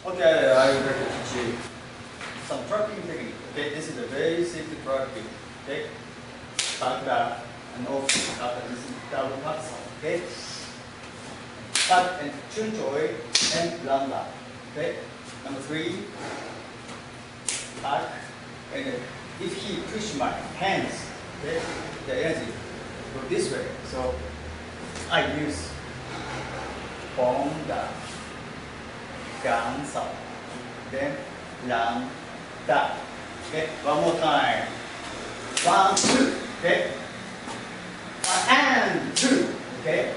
Okay, I would like to teach you some tracking technique. Okay, this is a basic tracking. Okay, back and off. This is double cut sound. Okay, cut and chunjoy and lambda. Okay, number 3. Back and if he push my hands, okay, the energy go this way. So I use bonda. Gansa, then lambda. Okay, one more time. 1, 2. Okay, 1 and 2. Okay,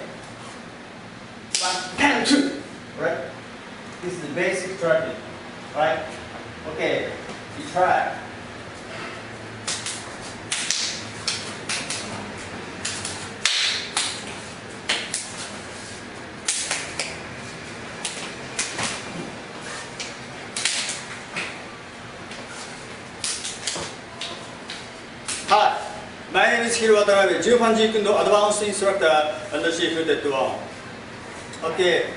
1 and 2. Right. This is the basic tracking. Right. Okay, you try. Hi, my name is Hiro, Jupanji Kundo, Advanced Instructor under Seafood 1. Okay,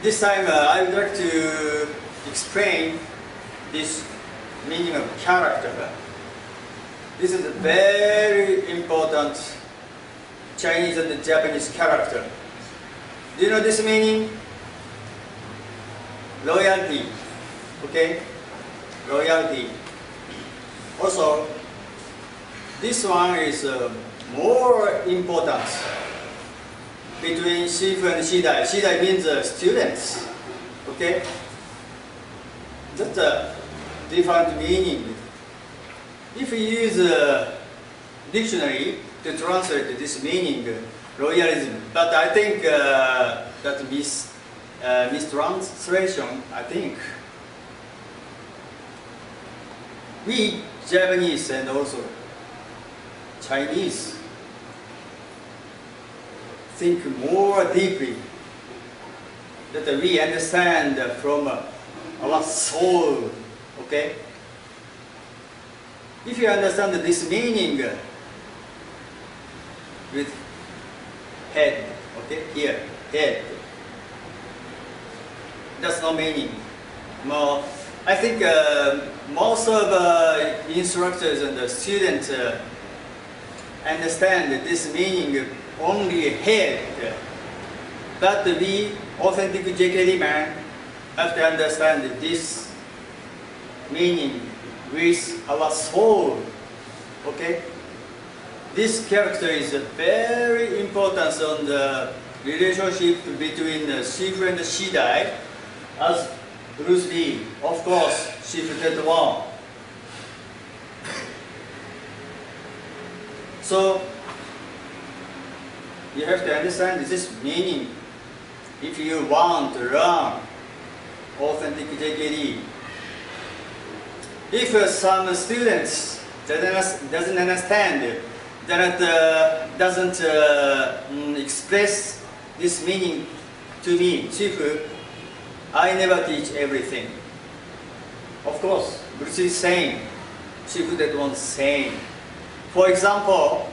this time I would like to explain this meaning of character. This is a very important Chinese and Japanese character. Do you know this meaning? Loyalty. Okay, loyalty. Also, this one is more important between Shifu and Shidai. Shidai means students. Okay? That's a different meaning. If you use a dictionary to translate this meaning, loyalism, but I think that's mistranslation, I think. We Japanese and also Chinese think more deeply that we understand from our soul. Okay? If you understand this meaning with head, okay, here, head, that's no meaning. More, I think most of instructors and the students understand this meaning only head, but we authentic JKD man have to understand this meaning with our soul. Okay, this character is very important on the relationship between Shifu and Shidai, as Bruce Lee, of course, Shifu did one. So you have to understand this meaning if you want to learn authentic JKD. If some students doesn't understand, doesn't express this meaning to me, Shifu, I never teach everything. Of course, Bruce is saying, Shifu that one saying. For example,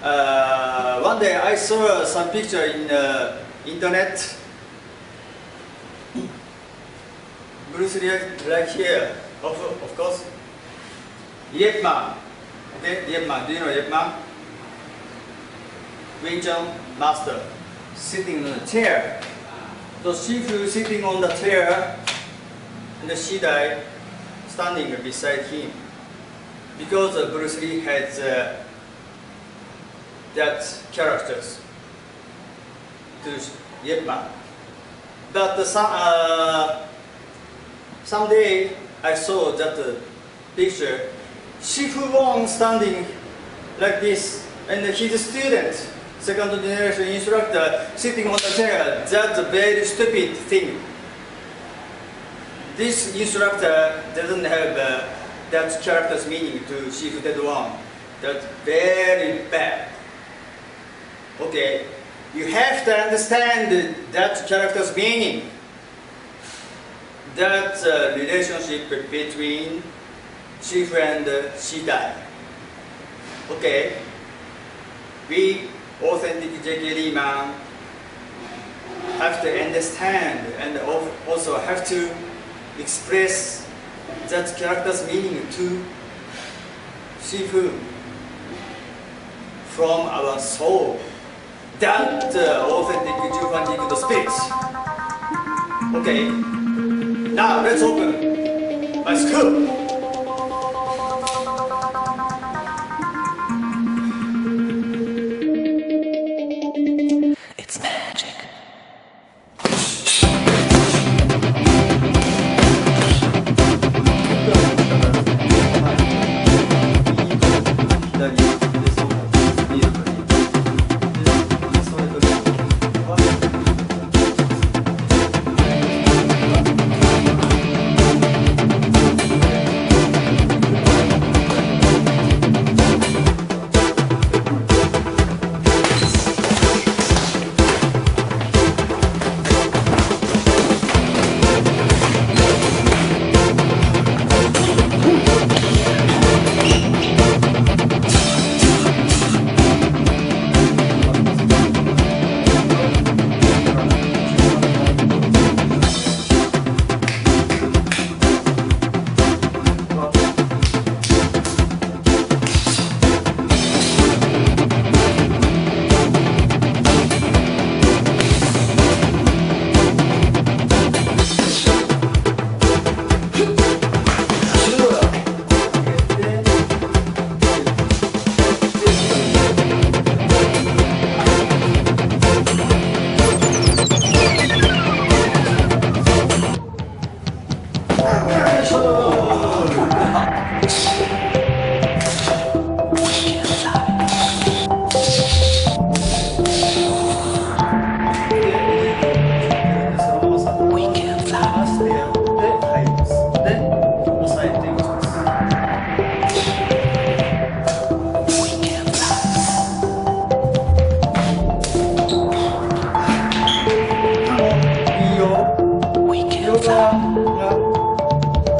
one day I saw some picture in the internet. Bruce Lee like here, of course. Yep Man. Okay, Yep Man. Do you know Yep Man? Wing Chun master sitting on a chair. So Shifu sitting on the chair and the Shidai standing beside him. Because Bruce Lee has that characters to Yep Man. But someday I saw that picture, Shifu Wong standing like this, and his student, second generation instructor, sitting on the chair. That's a very stupid thing. This instructor doesn't have that character's meaning to Shifu Dead One. That's very bad. Okay, you have to understand that character's meaning. That relationship between Shifu and Shidai. Okay, we authentic JKD man have to understand and also have to express that character's meaning to Shifu from our soul. That authentic Jufanjikudo spirit. Okay, now let's open my school. It's magic.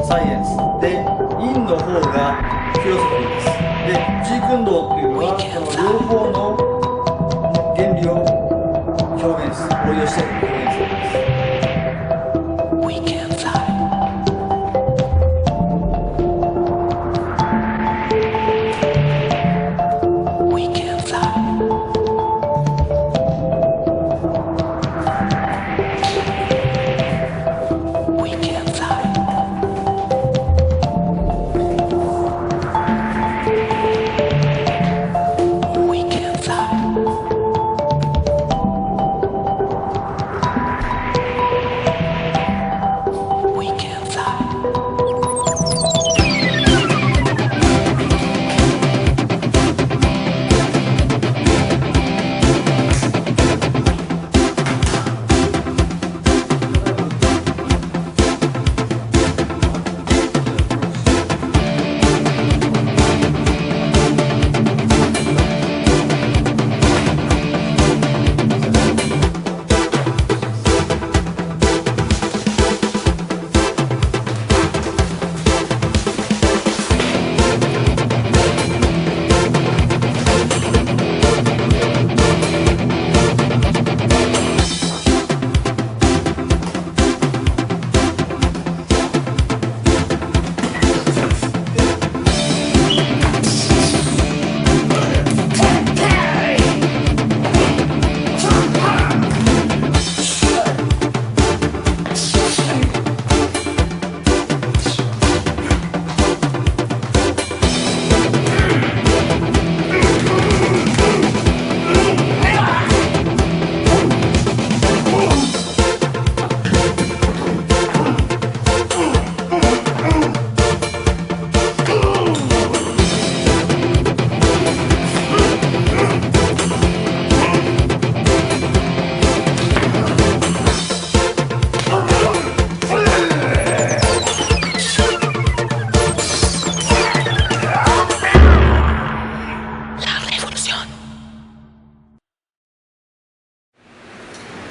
サイエンスで、陰の方がフィロソフィーです。で、ジークンドーっていうのはこの両方の原理を表現する、応用して表現するんです。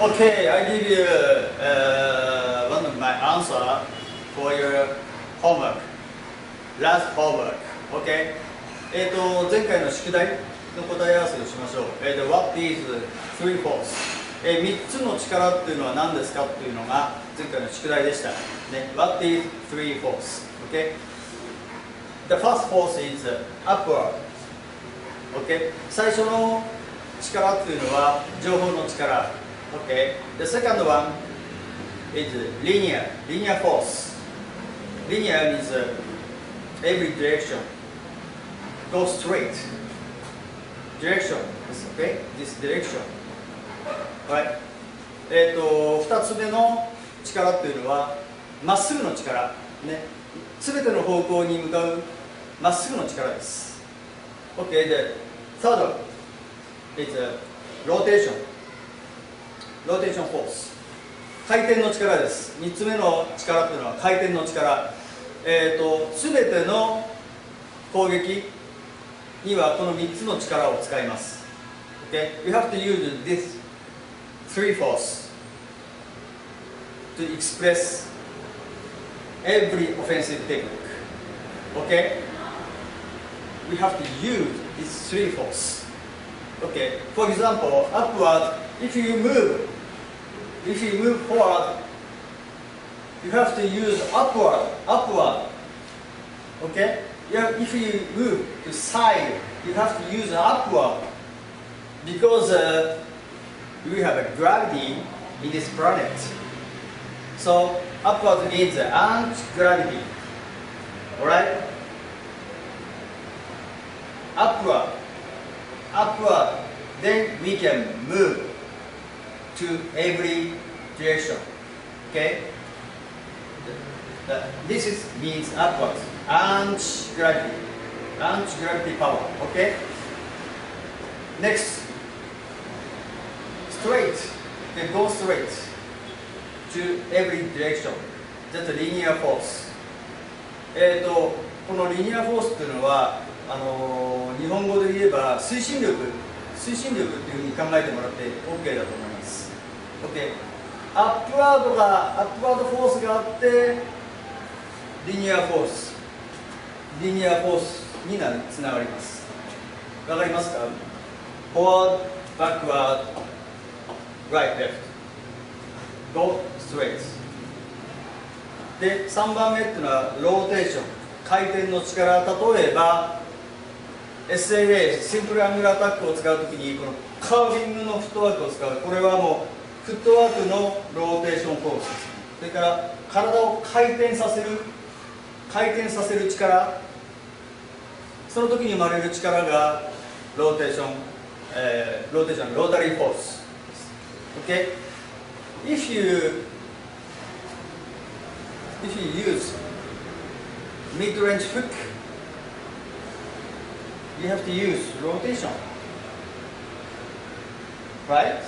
Okay, I give you one of my answer for your homework. Last homework. Okay. 前回の宿題の答え合わせをしましょう。What is 3/4? 3つの力っていうのは何ですかっていうのが前回の宿題でした。ね、What is three force? Okay? The first force is upward. Okay? 最初の力っていうのは情報の力。Okay? The second one is linear force. Linear means every direction. Go straight. Direction is okay? This direction. Right? 2つ目の力っていうのはまっすぐの力。ね。すべての方向に向かうまっすぐの力です。Okay, the third one is rotation force. 回転の力です。3つ目の力っていうのは回転の力。すべての攻撃にはこの3つの力を使います。Okay? You have to use this three force to express every offensive technique. Okay? We have to use these three force. Okay? For example, upward, if you move forward, you have to use upward. Okay? If you move to side, you have to use upward because we have a gravity in this planet. So upward means anti-gravity. Alright? Upward. Then we can move to every direction. Okay? This means upward. Anti-gravity power. Okay? Next, straight. Okay, go straight to every direction. That's a linear force. このリニアフォースっていうのは日本語で言えば推進力っていうふうに考えてもらって OK だと思います。OK。アップワードフォースがあってリニアフォースにつながります。わかりますか？ Forward, backward, right, left. Go straight. で、3番目っていうのはローテーション、回転の力。例えば SAA、シンプルアングルアタックを使うときにこのカービングのフットワークを使う。これはもうフットワークのローテーションフォースです。それから体を回転させる力、その時に生まれる力がロータリーフォース。Okay? If you use mid-range hook, you have to use rotation, right?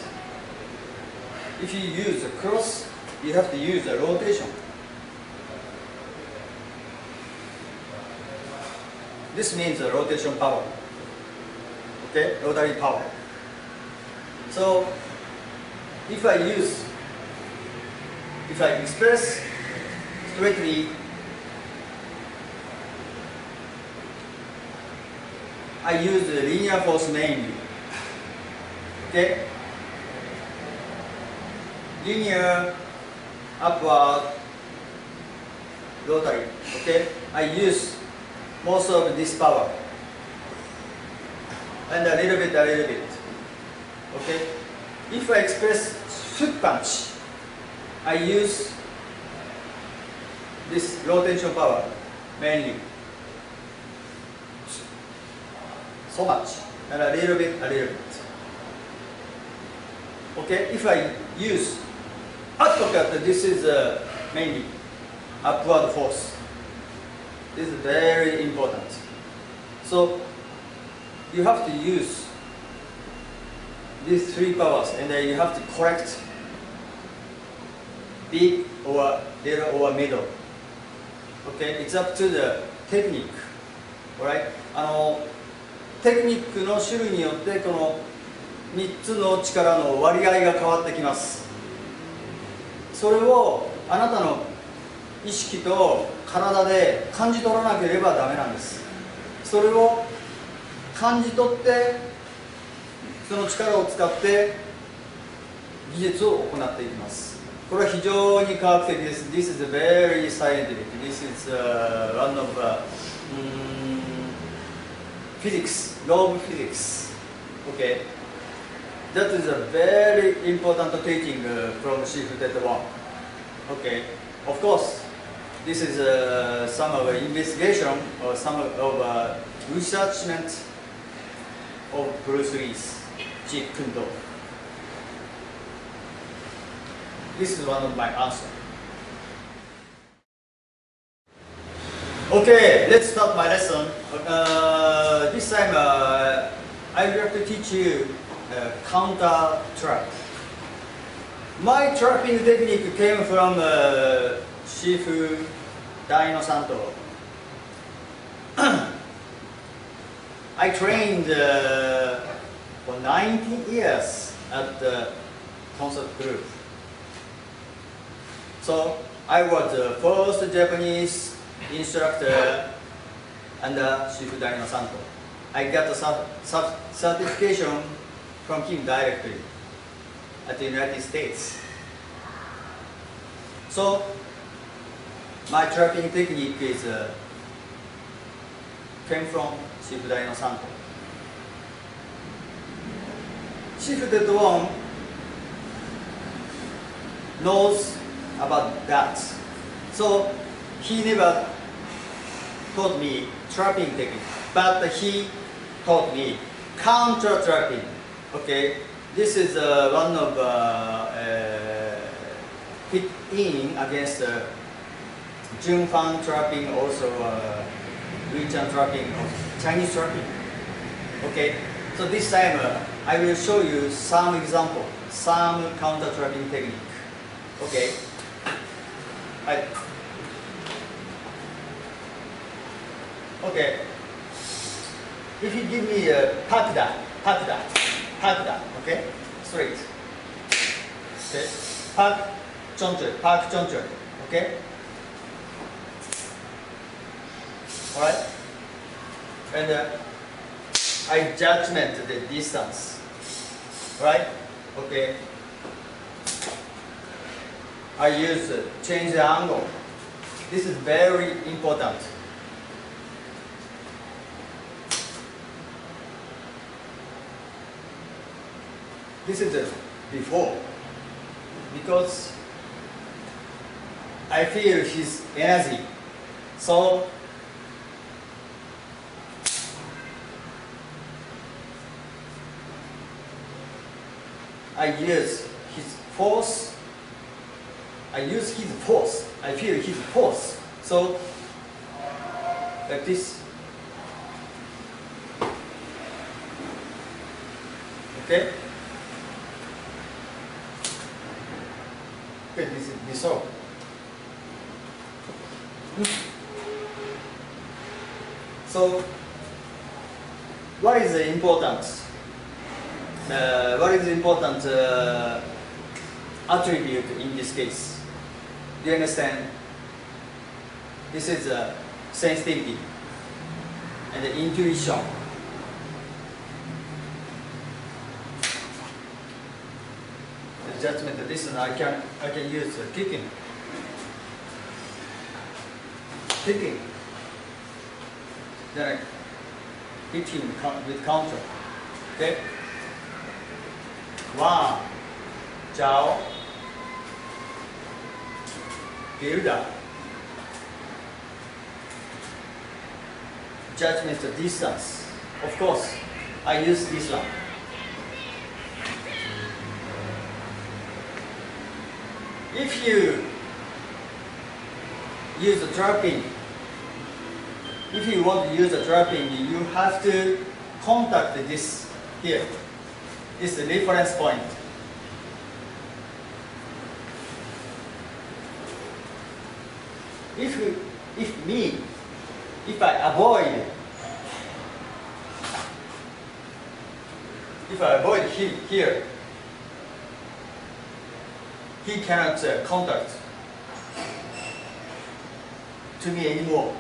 If you use a cross, you have to use a rotation. This means a rotation power. Okay, rotary power. So, if I express straightly, I use the linear force mainly. Okay, linear, upward, rotary. Okay, I use most of this power and a little bit. Okay, if I express foot punch, I use this rotation power mainly. So much and a little bit. Okay, if I use uppercut, this is mainly upward force. This is very important. So you have to use these three powers, and then you have to correct big or little or middle. Okay, it's up to the technique. Alright? テクニックの種類によってこの3つの力の割合が変わってきます。それをあなたの意識と体で感じ取らなければダメなんです。それを感じ取ってその力を使って技術を行っていきます。これは非常に科学的です。This is very scientific. This is one of physics, law of physics. Okay. That is a very important teaching from Shift That One. Okay. Of course, this is some of investigation or some of researchment of Bruce Lee's Jeet Kune Do. This is one of my answers. Okay, let's start my lesson. This time I would like to teach you counter trap. My trapping technique came from Shifu Daino Santo. I trained for 19 years at the concert group. So I was the first Japanese instructor under Shifu Daino Santo. I got a certification from him directly at the United States. So my trapping technique is came from Shifu Daino Santo. Shifu That One knows about that. So he never taught me trapping technique, but he taught me counter trapping. Okay, this is one of hit in against Junfan trapping, also Wichan trapping, or Chinese trapping. Okay, so this time I will show you some example, some counter trapping technique. Okay. Okay. If you give me a pat that, okay, straight. Okay, park chonchoi, okay. All right. And I judgment the distance. All right. Okay. I use change the angle. This is very important. This is the before, because I feel his energy. So I use his force. I feel his force. So like this. Okay. Okay, this is dissolve. So what is the importance? What is the important attribute in this case? Do you understand? This is sensitivity and intuition. The judgment. This is I can use kicking. Then I hit him with counter. Okay. One, Jiao, builder, judgment distance. Of course, I use this one. If you use a trapping, if you want to use a trapping, you have to contact this here. This is the reference point. If I avoid him here, he cannot contact to me anymore.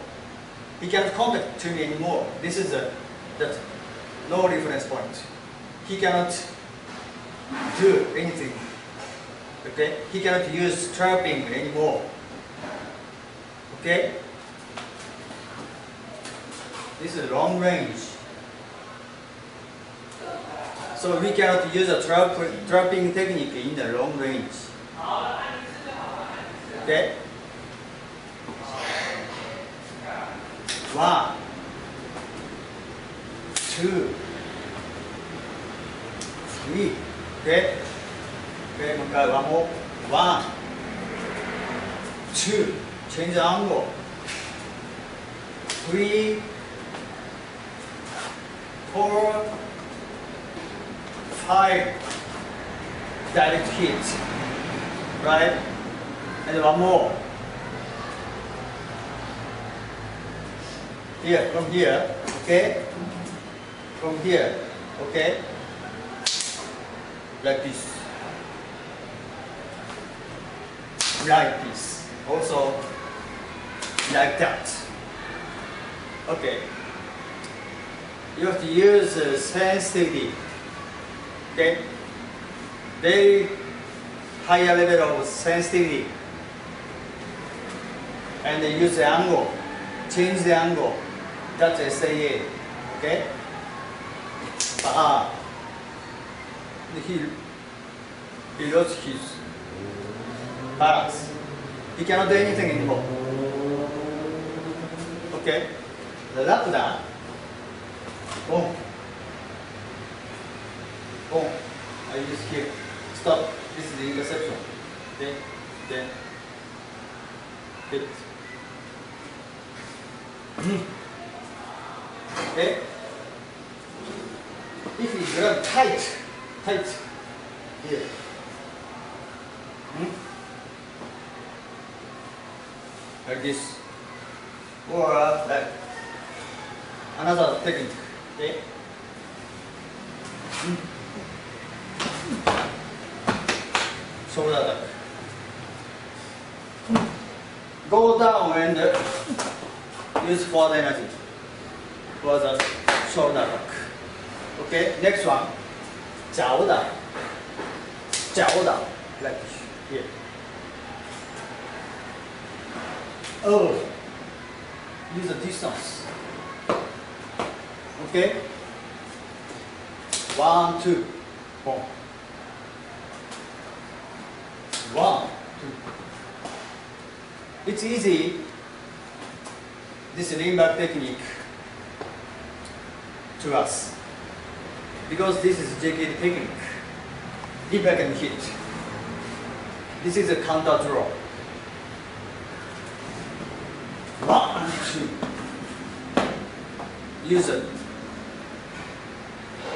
He cannot contact to me anymore. This is that no reference point. He cannot do anything Okay? He cannot use trapping anymore. Okay? This is long range. So we cannot use a trapping technique in the long range. Okay? 1, 2, 3. Okay? Okay, one more. 1, 2. Change the angle. 3, 4, 5. Direct hit. Right? And one more. Here, from here. Okay? From here. Okay? Like this. Like this. Also, like that. Okay. You have to use sensitivity. Okay? Very higher level of sensitivity. And then use the angle. Change the angle. That's SAA. Okay? He lost his balance. He cannot do anything anymore. Okay? The lap down. Boom. Boom. I use here. Stop. This is the interception. Okay? Then hit. Okay? If you grab tight here. Like this. Or like another technique. Okay? Shoulder attack. Go down and use forward energy for the shoulder attack. Okay, next one. Jiao down. Jiao down. Like this. Here. Oh. Use the distance. Okay? 1, 2. Boom. 1, 2. It's easy. This lean back technique to us. Because this is JKD technique. Lean back and hit. This is a counter draw. 1, 2. Use it.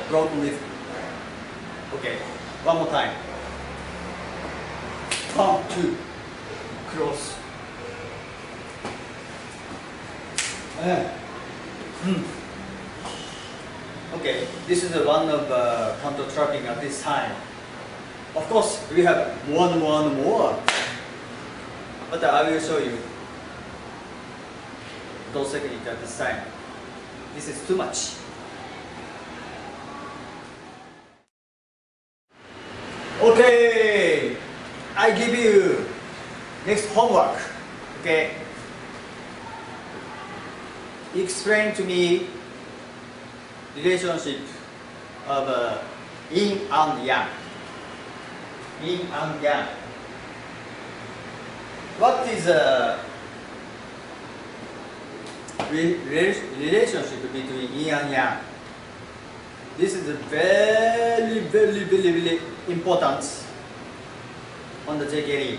Broken lift. Okay. One more time. 1, 2. Cross. Okay, this is one of counter trapping at this time. Of course, we have one more, but I will show you those techniques at this time. This is too much. Okay, I give you next homework. Okay. Explain to me relationship of yin and yang. Yin and yang. What is a relationship between yin and yang? This is very important on the JKD.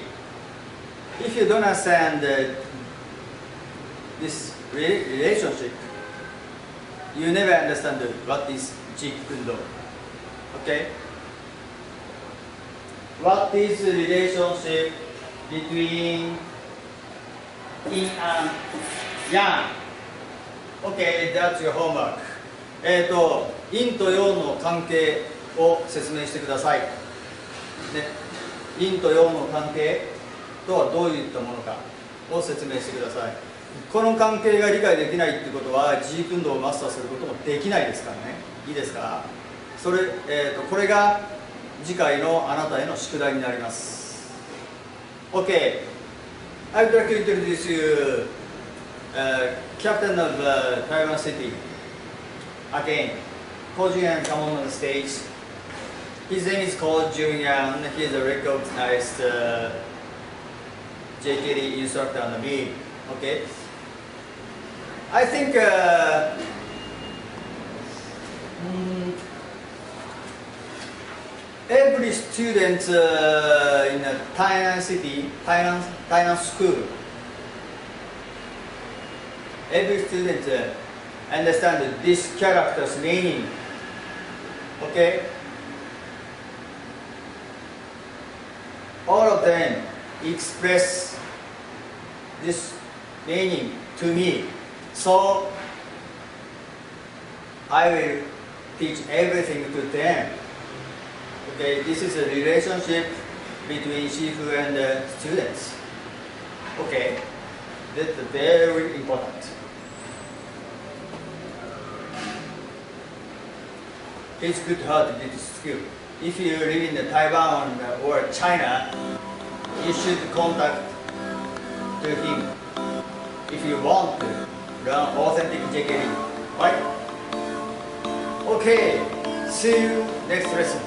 If you don't understand this relationship, you never understand what is Jeet Kune Do. Okay? What is the relationship between yin and yang? Okay, that's your homework. 陰と陽の関係を説明してください。ね、陰と陽の関係とはどういったものかを説明してください。この関係が理解できないってことは、ジークンドをマスターすることもできないですからね。いいですか？これが次回のあなたへの宿題になります。Okay, I would like to introduce you captain of Taiwan City. Again, Ko Jun-yang come on the stage. His name is Ko Jun-yang. He is a recognized JKD instructor on the beam. Okay. I think every student in a Tainan city, Tainan school, every student understand this character's meaning. Okay? All of them express this meaning to me. So I will teach everything to them. Okay, this is a relationship between Shifu and the students. Okay, that's very important. It's good heart, good skill. If you live in Taiwan or China, you should contact to him if you want to learn authentic JKD. Right? Okay, see you next lesson.